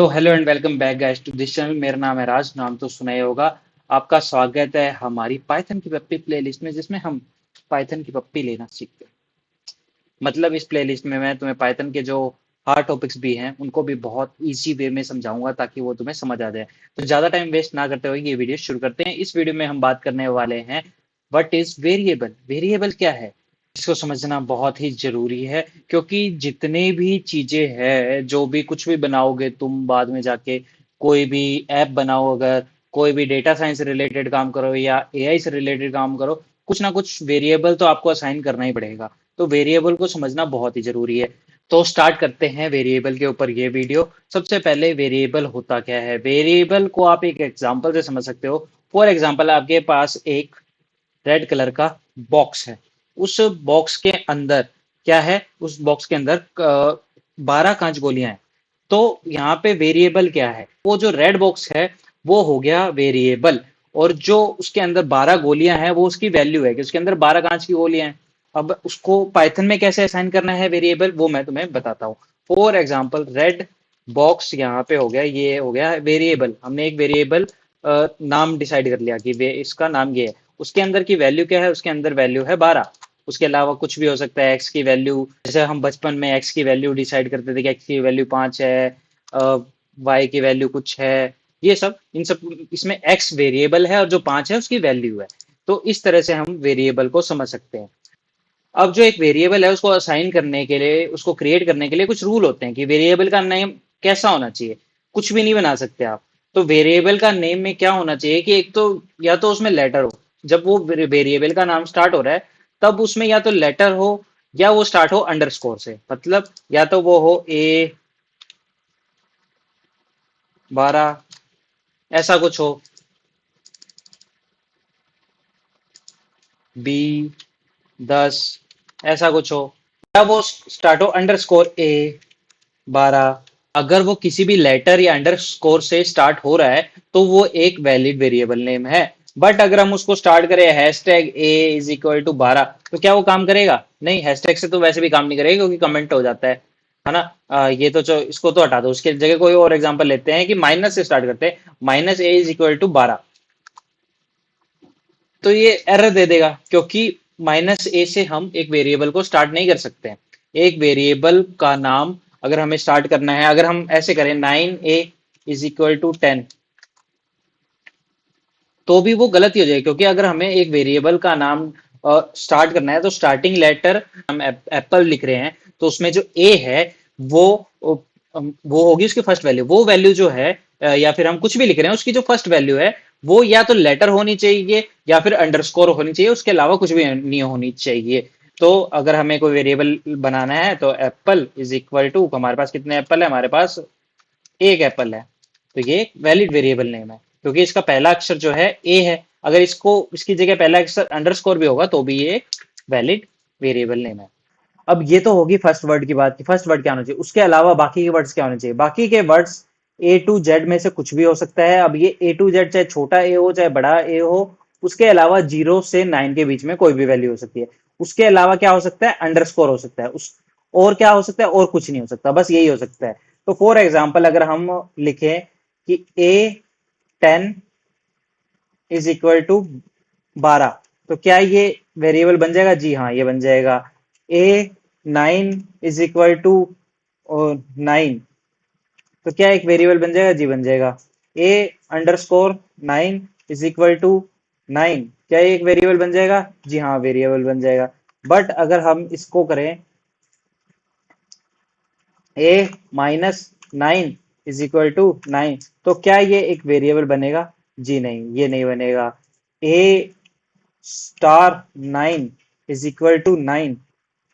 तो hello and welcome back guys to this channel. मेरा नाम है राज, नाम तो सुना ही होगा। आपका स्वागत है हमारी पाइथन की पप्पी प्लेलिस्ट में, जिसमें हम पाइथन की पप्पी लेना सीखते हैं। मतलब इस प्लेलिस्ट में मैं तुम्हें पाइथन के जो हार्ड टॉपिक्स भी हैं उनको भी बहुत इजी वे में समझाऊंगा ताकि वो तुम्हें समझ आ जाए। तो ज्यादा टाइम वेस्ट ना करते हुए ये वीडियो शुरू करते हैं। इस वीडियो में हम बात करने वाले हैं व्हाट इज वेरिएबल। वेरिएबल क्या है, इसको समझना बहुत ही जरूरी है, क्योंकि जितने भी चीजें हैं, जो भी कुछ भी बनाओगे तुम बाद में जाके, कोई भी ऐप बनाओ, अगर कोई भी डेटा साइंस से रिलेटेड काम करो या एआई से रिलेटेड काम करो, कुछ ना कुछ वेरिएबल तो आपको असाइन करना ही पड़ेगा। तो वेरिएबल को समझना बहुत ही जरूरी है। तो स्टार्ट करते हैं वेरिएबल के ऊपर ये वीडियो। सबसे पहले वेरिएबल होता क्या है, वेरिएबल को आप एक एग्जांपल से समझ सकते हो। फॉर एग्जांपल, आपके पास एक रेड कलर का बॉक्स है। उस बॉक्स के अंदर क्या है, उस बॉक्स के अंदर 12 कांच गोलियां हैं। तो यहाँ पे वेरिएबल क्या है, वो जो रेड बॉक्स है वो हो गया वेरिएबल, और जो उसके अंदर 12 गोलियां हैं वो उसकी वैल्यू है कि उसके अंदर 12 कांच की गोलियां हैं। अब उसको पाइथन में कैसे असाइन करना है वेरिएबल, वो मैं तुम्हें बताता हूँ। फॉर एग्जाम्पल, रेड बॉक्स यहाँ पे हो गया, ये हो गया वेरिएबल। हमने एक वेरिएबल नाम डिसाइड कर लिया कि इसका नाम ये है। उसके अंदर की वैल्यू क्या है, उसके अंदर वैल्यू है 12। उसके अलावा कुछ भी हो सकता है, एक्स की वैल्यू, जैसे हम बचपन में एक्स की वैल्यू डिसाइड करते थे कि एक्स की वैल्यू 5 है, वाई की वैल्यू कुछ है। ये सब, इन सब इसमें एक्स वेरिएबल है और जो 5 है उसकी वैल्यू है। तो इस तरह से हम वेरिएबल को समझ सकते हैं। अब जो एक वेरिएबल है उसको असाइन करने के लिए, उसको क्रिएट करने के लिए कुछ रूल होते हैं कि वेरिएबल का नेम कैसा होना चाहिए। कुछ भी नहीं बना सकते आप। तो वेरिएबल का नेम में क्या होना चाहिए कि एक तो या तो उसमें लेटर हो। जब वो वेरिएबल का नाम स्टार्ट हो रहा है तब उसमें या तो लेटर हो या वो स्टार्ट हो अंडरस्कोर से। मतलब या तो वो हो A12, ऐसा कुछ हो, B10, ऐसा कुछ हो, या वो स्टार्ट हो _A12। अगर वो किसी भी लेटर या अंडरस्कोर से स्टार्ट हो रहा है तो वो एक वैलिड वेरिएबल नेम है। बट अगर हम उसको स्टार्ट करें #A = 12, तो क्या वो काम करेगा? नहीं, हैशटैग से तो वैसे भी काम नहीं करेगा क्योंकि कमेंट हो जाता है ना। ये तो इसको तो हटा दो, उसके जगह कोई और एग्जांपल लेते हैं कि माइनस से स्टार्ट करते हैं, -A = 12। तो ये एरर दे देगा क्योंकि -A से हम एक वेरिएबल को स्टार्ट नहीं कर सकते हैं। एक वेरिएबल का नाम अगर हमें स्टार्ट करना है, अगर हम ऐसे करें 9A = 10, तो भी वो गलत ही हो जाएगी, क्योंकि अगर हमें एक वेरिएबल का नाम स्टार्ट करना है तो स्टार्टिंग लेटर हम एप्पल लिख रहे हैं, तो उसमें जो ए है वो वो होगी उसकी फर्स्ट वैल्यू। वो वैल्यू जो है या फिर हम कुछ भी लिख रहे हैं उसकी जो फर्स्ट वैल्यू है वो या तो लेटर होनी चाहिए या फिर अंडरस्कोर होनी चाहिए, उसके अलावा कुछ भी नहीं होनी चाहिए। तो अगर हमें कोई वेरिएबल बनाना है तो एप्पल = हमारे पास कितने एप्पल है, हमारे पास एक एप्पल है। तो ये एक वैलिड वेरिएबल नेम है क्योंकि इसका पहला अक्षर जो है ए है। अगर इसको इसकी जगह पहला अक्षर अंडरस्कोर भी होगा तो भी ये एक वैलिड वेरिएबल नेम है। अब ये तो होगी फर्स्ट वर्ड की बात कि फर्स्ट वर्ड क्या होना चाहिए, उसके अलावा बाकी के वर्ड्स क्या होने चाहिए। बाकी के वर्ड्स A to Z में से कुछ भी हो सकता है। अब ये A to Z चाहे छोटा ए हो चाहे बड़ा ए हो, उसके अलावा 0 से 9 के बीच में कोई भी वैल्यू हो सकती है। उसके अलावा क्या हो सकता है, अंडरस्कोर हो सकता है। उस और क्या हो सकता है, और कुछ नहीं हो सकता, बस यही हो सकता है। तो फॉर एग्जाम्पल अगर हम लिखें कि A10 = 12, तो क्या ये वेरिएबल बन जाएगा? जी हाँ, ये बन जाएगा। A9 = 9, तो क्या एक वेरिएबल बन जाएगा? जी बन जाएगा। A_9 = 9, क्या ये एक वेरिएबल बन जाएगा? जी हाँ, वेरिएबल बन जाएगा। बट अगर हम इसको करें A-9 = 9, तो क्या ये एक वेरिएबल बनेगा? जी नहीं, ये नहीं बनेगा। A*9 = 9,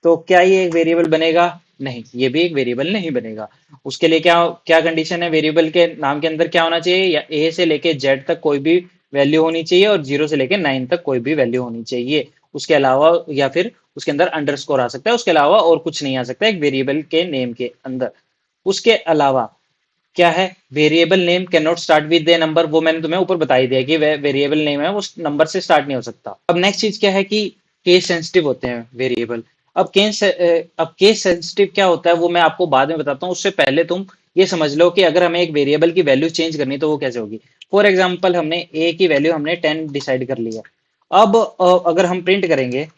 तो क्या ये एक वेरिएबल बनेगा? नहीं, ये भी एक वेरिएबल नहीं बनेगा। उसके लिए क्या क्या कंडीशन है, वेरिएबल के नाम के अंदर क्या होना चाहिए, या ए से लेके जेड तक कोई भी वैल्यू होनी चाहिए और 0 से लेके 9 तक कोई भी वैल्यू होनी चाहिए। उसके अलावा या फिर उसके अंदर अंडरस्कोर आ सकता है, उसके अलावा और कुछ नहीं आ सकता एक वेरिएबल के नेम के अंदर। उसके अलावा क्या है, variable name can not start with A number. वो मैंने तुम्हें ऊपर बता ही दिया कि वेरिएबल नेम है वो नंबर से स्टार्ट नहीं हो सकता। अब नेक्स्ट चीज क्या है कि केस सेंसिटिव होते हैं वेरिएबल। अब केस सेंसिटिव क्या होता है वो मैं आपको बाद में बताता हूँ, उससे पहले तुम ये समझ लो कि अगर हमें एक वेरिएबल की वैल्यू चेंज करनी तो वो कैसे होगी। फॉर एग्जाम्पल हमने ए की वैल्यू हमने 10 डिसाइड कर लिया। अब अगर हम प्रिंट करेंगे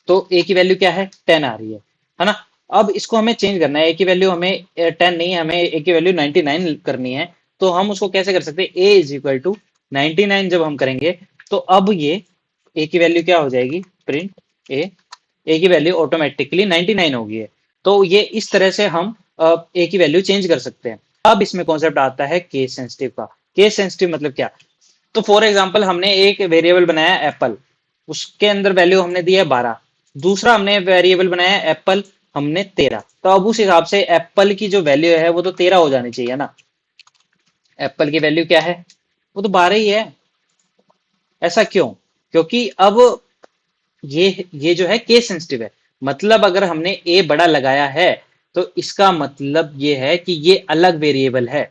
तो ए की वैल्यू क्या है, 10 आ रही है ना। अब इसको हमें चेंज करना है, ए की वैल्यू हमें 10 नहीं, हमें ए की वैल्यू 99 करनी है। तो हम उसको कैसे कर सकते हैं, ए इज इक्वल टू 99 जब हम करेंगे तो अब ये ए की वैल्यू क्या हो जाएगी, प्रिंट ए, ए की वैल्यू ऑटोमेटिकली 99 होगी है। तो ये इस तरह से हम ए की वैल्यू चेंज कर सकते हैं। अब इसमें कॉन्सेप्ट आता है केस सेंसिटिव का। केस सेंसिटिव मतलब क्या, तो फॉर एग्जाम्पल हमने एक वेरिएबल बनाया एप्पल, उसके अंदर वैल्यू हमने दी है 12। दूसरा हमने वेरिएबल बनाया एप्पल, हमने 13। तो अब उस हिसाब से एप्पल की जो वैल्यू है वो तो 13 हो जानी चाहिए ना। एप्पल की वैल्यू क्या है, वो तो 12 ही है। ऐसा क्यों, क्योंकि अब ये जो है केस सेंसिटिव है। मतलब अगर हमने ए बड़ा लगाया है तो इसका मतलब ये है कि ये अलग वेरिएबल है,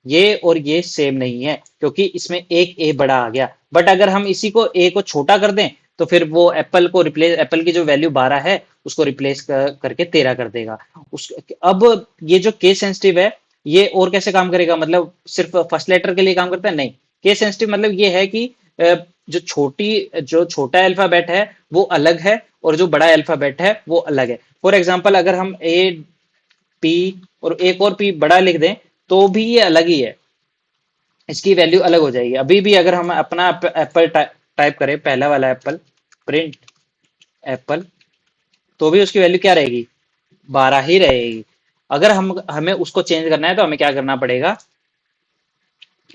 ये और ये सेम नहीं है, क्योंकि इसमें एक ए बड़ा आ गया। बट अगर हम इसी को ए को छोटा कर दें तो फिर वो एप्पल को रिप्लेस, एप्पल की जो वैल्यू 12 है उसको रिप्लेस करके 13 कर देगा। उस अब ये जो केस सेंसिटिव है ये और कैसे काम करेगा, मतलब सिर्फ फर्स्ट लेटर के लिए काम करता है, नहीं। केस सेंसिटिव मतलब ये है कि जो छोटा अल्फाबेट है वो अलग है और जो बड़ा अल्फाबेट है वो अलग है। फॉर एग्जाम्पल अगर हम ए पी और एक और पी बड़ा लिख दें तो भी ये अलग ही है, इसकी वैल्यू अलग हो जाएगी। अभी भी अगर हम अपना एप्पल टाइप करें, पहला वाला एप्पल, प्रिंट एप्पल, तो भी उसकी वैल्यू क्या रहेगी, 12 ही रहेगी। अगर हम हमें उसको चेंज करना है तो हमें क्या करना पड़ेगा,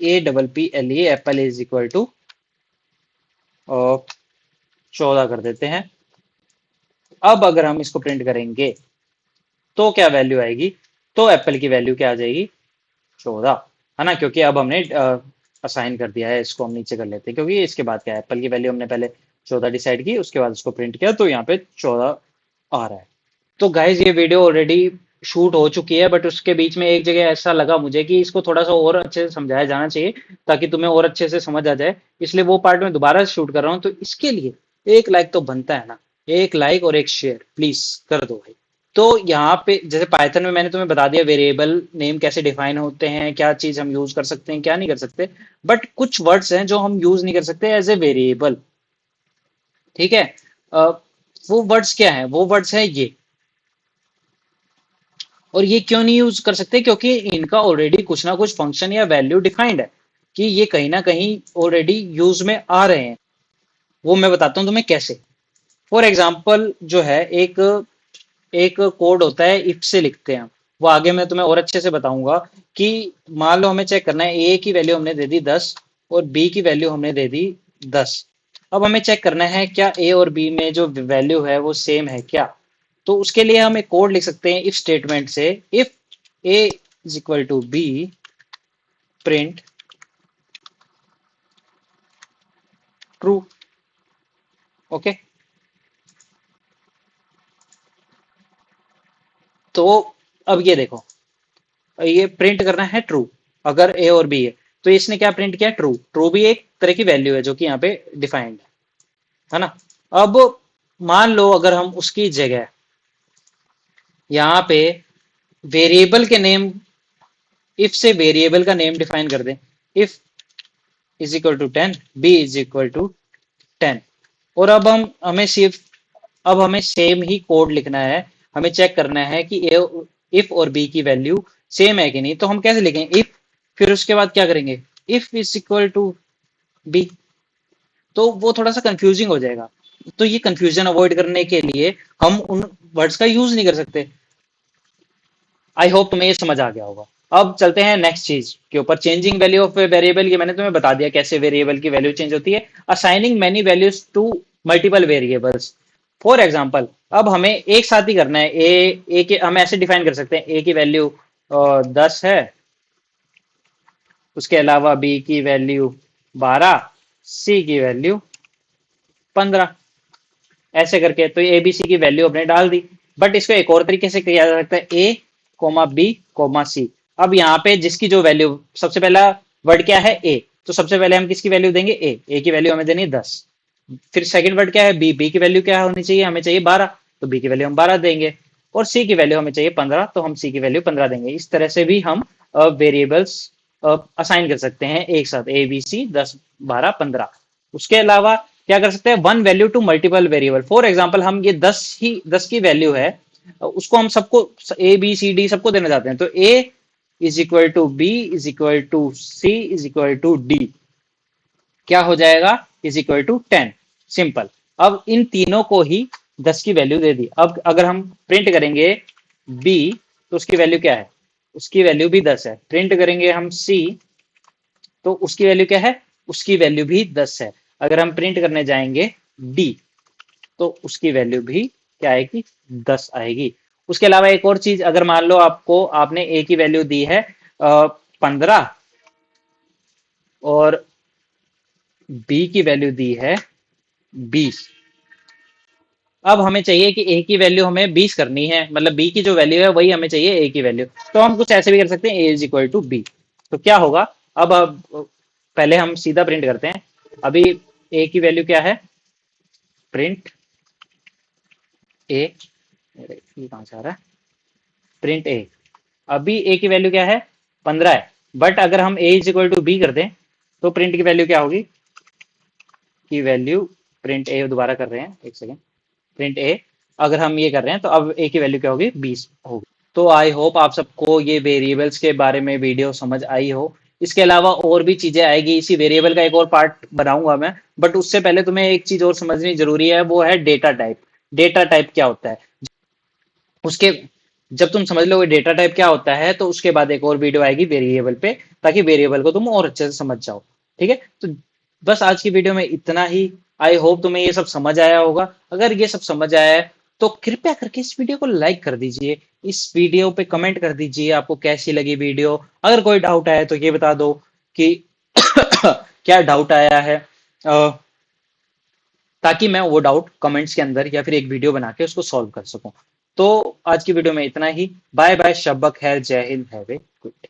A double P L E apple is equal to 14 कर देते हैं। अब अगर हम इसको प्रिंट करेंगे तो क्या वैल्यू आएगी, तो एप्पल की वैल्यू क्या आ जाएगी, 14, है ना। क्योंकि अब हमने असाइन कर दिया है, इसको हम नीचे कर लेते हैं, क्योंकि इसके बाद क्या है, एप्पल की वैल्यू हमने पहले 14 डिसाइड की, उसके बाद उसको प्रिंट किया तो यहाँ पे 14 आ रहा है। तो गाइज ये वीडियो ऑलरेडी शूट हो चुकी है, बट उसके बीच में एक जगह ऐसा लगा मुझे कि इसको थोड़ा सा और अच्छे से समझाया जाना चाहिए ताकि तुम्हें और अच्छे से समझ आ जाए, इसलिए वो पार्ट में दोबारा शूट कर रहा हूँ। तो इसके लिए एक लाइक तो बनता है ना, एक लाइक और एक शेयर प्लीज कर दो भाई। तो यहाँ पे जैसे पाइथन में मैंने तुम्हें बता दिया वेरिएबल नेम कैसे डिफाइन होते हैं, क्या चीज हम यूज कर सकते हैं क्या नहीं कर सकते, बट कुछ वर्ड्स हैं जो हम यूज नहीं कर सकते एज ए वेरिएबल, ठीक है। अ, वो वर्ड्स क्या है, वो वर्ड्स है ये। और ये क्यों नहीं यूज कर सकते, क्योंकि इनका ऑलरेडी कुछ ना कुछ फंक्शन या वैल्यू डिफाइंड है, कि ये कहीं ना कहीं ऑलरेडी यूज में आ रहे हैं। वो मैं बताता हूँ तुम्हें कैसे। फॉर एग्जाम्पल जो है एक एक कोड होता है, इफ से लिखते हैं, वो आगे मैं तुम्हें और अच्छे से बताऊंगा। कि मान लो हमें चेक करना है, ए की वैल्यू हमने दे दी 10 और बी की वैल्यू हमने दे दी 10। अब हमें चेक करना है क्या ए और बी में जो वैल्यू है वो सेम है क्या। तो उसके लिए हम एक कोड लिख सकते हैं इफ स्टेटमेंट से, if A is equal to B, print true. Okay, तो अब ये देखो, ये प्रिंट करना है ट्रू, अगर ए और बी है तो इसने क्या प्रिंट किया, ट्रू। ट्रू भी एक तरह की वैल्यू है जो कि यहाँ पे डिफाइंड है ना। अब मान लो अगर हम उसकी जगह यहाँ पे वेरिएबल के नेम, इफ से वेरिएबल का नेम डिफाइन कर दें, if is equal to 10, B is equal to 10। और अब हम हमें सिर्फ अब हमें सेम ही कोड लिखना है, हमें चेक करना है कि ए इफ और बी की वैल्यू सेम है कि नहीं। तो हम कैसे लिखेंगे, इफ, फिर उसके बाद क्या करेंगे, if is equal to B. तो वो थोड़ा सा कंफ्यूजिंग हो जाएगा। तो ये कंफ्यूजन अवॉइड करने के लिए हम उन वर्ड्स का यूज नहीं कर सकते। आई होप तुम्हें ये समझ आ गया होगा। अब चलते हैं नेक्स्ट चीज के ऊपर, चेंजिंग वैल्यू ऑफ वेरिएबल। की मैंने तुम्हें बता दिया कैसे वेरिएबल की वैल्यू चेंज होती है, assigning many values to multiple variables. For example अब हमें एक साथ ही करना है, ए के हम ऐसे डिफाइन कर सकते हैं, ए की वैल्यू 10 है, उसके अलावा बी की वैल्यू 12, सी की वैल्यू 15, ऐसे करके तो ए बी सी की वैल्यू अपने डाल दी। बट इसको एक और तरीके से किया जा सकता है, ए कोमा बी कोमा सी। अब यहाँ पे जिसकी जो वैल्यू, सबसे पहला वर्ड क्या है, ए, तो सबसे पहले हम किसकी वैल्यू देंगे, ए की वैल्यू हमें देनी है 10। फिर सेकंड वर्ड क्या है, बी, बी की वैल्यू क्या होनी चाहिए, हमें चाहिए 12, तो बी की वैल्यू हम 12 देंगे। और सी की वैल्यू हमें चाहिए 15, तो हम सी की वैल्यू 15 देंगे। इस तरह से भी हम वेरिएबल्स असाइन कर सकते हैं एक साथ, ए बी सी 10 12 15। उसके अलावा क्या कर सकते हैं, one value to multiple variable. For example हम ये 10 की वैल्यू है, उसको हम सबको ए बी सी डी सबको देना चाहते हैं, तो A is equal to B is equal to C is equal to D क्या हो जाएगा, इज इक्वल टू 10। सिंपल। अब इन तीनों को ही 10 की वैल्यू दे दी। अब अगर हम प्रिंट करेंगे बी, तो उसकी वैल्यू क्या है, उसकी वैल्यू भी 10 है। प्रिंट करेंगे हम सी, तो उसकी वैल्यू क्या है, उसकी वैल्यू भी 10 है। अगर हम प्रिंट करने जाएंगे डी, तो उसकी वैल्यू भी क्या आएगी, 10 आएगी। उसके अलावा एक और चीज, अगर मान लो आपको आपने ए की वैल्यू दी है 15 और बी की वैल्यू दी है 20। अब हमें चाहिए कि ए की वैल्यू हमें 20 करनी है, मतलब बी की जो वैल्यू है वही हमें चाहिए ए की वैल्यू। तो हम कुछ ऐसे भी कर सकते हैं, ए इज इक्वल टू बी। तो क्या होगा, अब पहले हम सीधा प्रिंट करते हैं। अभी ए की वैल्यू क्या है, प्रिंट ए, ये कहां से आ रहा है, प्रिंट ए। अभी ए की वैल्यू क्या है, 15 है। बट अगर हम ए इज इक्वल टू बी कर दें, तो प्रिंट की वैल्यू क्या होगी, की वैल्यू, प्रिंट ए दोबारा कर रहे हैं, एक सेकेंड, प्रिंट ए, अगर हम ये कर रहे हैं तो अब ए की वैल्यू क्या होगी, 20 होगी। तो आई होप आप सबको ये वेरिएबल्स के बारे में वीडियो समझ आई हो। इसके अलावा और भी चीजें आएगी, इसी वेरिएबल का एक और पार्ट बनाऊंगा मैं। बट उससे पहले तुम्हें एक चीज और समझनी जरूरी है, वो है डेटा टाइप। डेटा टाइप क्या होता है, उसके, जब तुम समझ लो डेटा टाइप क्या होता है, तो उसके बाद एक और वीडियो आएगी वेरिएबल पे, ताकि वेरिएबल को तुम और अच्छे से समझ जाओ। ठीक है, तो बस आज की वीडियो में इतना ही। आई होप तुम्हें ये सब समझ आया होगा। अगर ये सब समझ आया है तो कृपया करके इस वीडियो को लाइक कर दीजिए, इस वीडियो पे कमेंट कर दीजिए आपको कैसी लगी वीडियो। अगर कोई डाउट आया तो ये बता दो कि क्या डाउट आया है, ताकि मैं वो डाउट कमेंट्स के अंदर या फिर एक वीडियो बना के उसको सॉल्व कर सकूं। तो आज की वीडियो में इतना ही। बाय बाय, शब्बा खैर, जय Hind, have a good day.